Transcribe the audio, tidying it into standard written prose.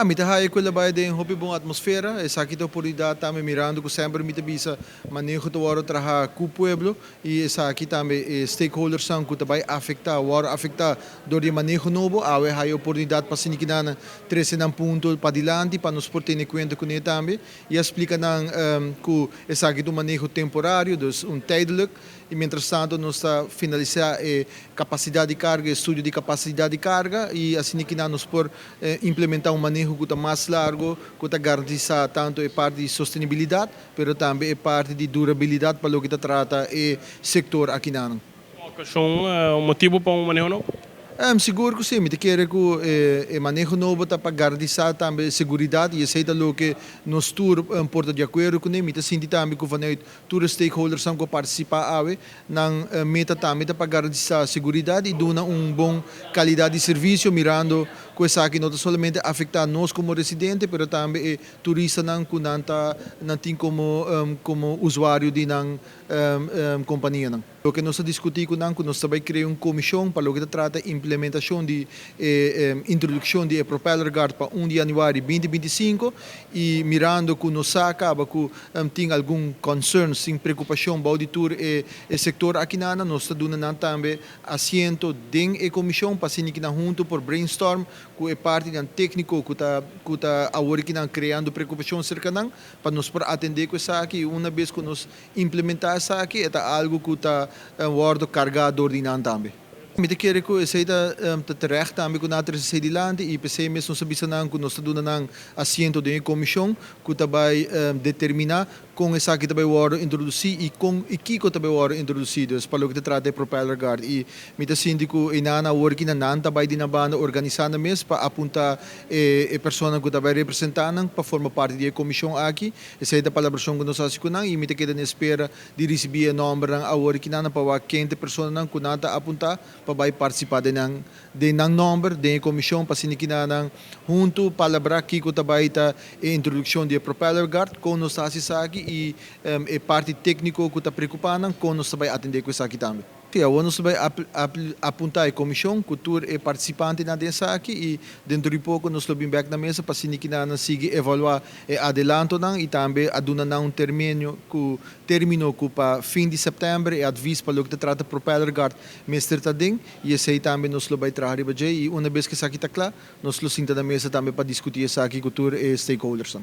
Mita haya ko labay din hopi bong atmosfera, essa aqui a oportunidade também mirando que sempre mita bisa manejo to waro traha ku pueblo e essa aqui também stakeholders são que também afeta waro afeta do de manejo novo, awe haya oportunidade para sinikinana 13 ng punto pa dilante para nos portar em conta com ele também e explica nang que essa aqui do manejo temporário, dus tijdelijk e mientras tanto nós está finalizar capacidade de carga, estudo de capacidade de carga e assim que nós por implementar manejo que está mais largo, que está garantiza tanto a parte de sustentabilidade, mas também a parte de durabilidade para o que trata o setor aqui na. Qual são o motivo para um manejo novo? Seguro que sim, me quer que o manejo novo está para garantir também segurança e aceita o que nós tour porta de acordo com ele, me sinto também que vanuit tour stakeholders são que participar ave, nang meta também para garantir segurança e dona bom qualidade de serviço mirando que essa aqui não somente afeta nós como residente, mas também turista não tem como usuário de nang companhia não. O que nós discutimos com nós também criar comissão para o que trata implementação de introdução de propeller guard para 1 de janeiro de 2025 e mirando que nós acaba que tem algum concern, sim preocupação para o auditor e setor aqui na nós está dando também assento dentro da comissão para se junto por brainstorm que é parte do técnico que está agora criando preocupação cerca não para nós para atender com essa aqui uma vez que nós implementar essa aqui é algo que está word carregado ordinando também. Met kere ko seita terecht também com nater se de land e PC mesmo sabisa nang com nós duna nang assento de comissão que também determinar com essa que também word introduzir e com e que também word introduzidos para o que trata de propeller guard e mita síndico inana working na nan também de na banda organizando mesmo para apontar e persona que também representando para formar parte da comissão aqui essa é a palavra que nós fazemos nang e mita que na espera de receber o nome nang a working na para quente persona nang kunata apontar para participar de nang number de comissão para sinikinan ng junto palabra kiko tabay ta introdução de propeller guard com nos aqui e parte técnico que está preocupando com nos vai atender com isso aqui também. Nós vai apontar a comissão, cultura e participante na dessa aqui e dentro de pouco nós vamos back na mesa para sinikinan seguir evaluar e adelanto nang e também aduna nang termino que para fim de setembro e adviso para o que trata propeller guard Mr. Tading e esse também nós vai trazer e uma vez que isso aqui está claro nós lo sinta na mesa também para discutir essa aqui cultura e stakeholders.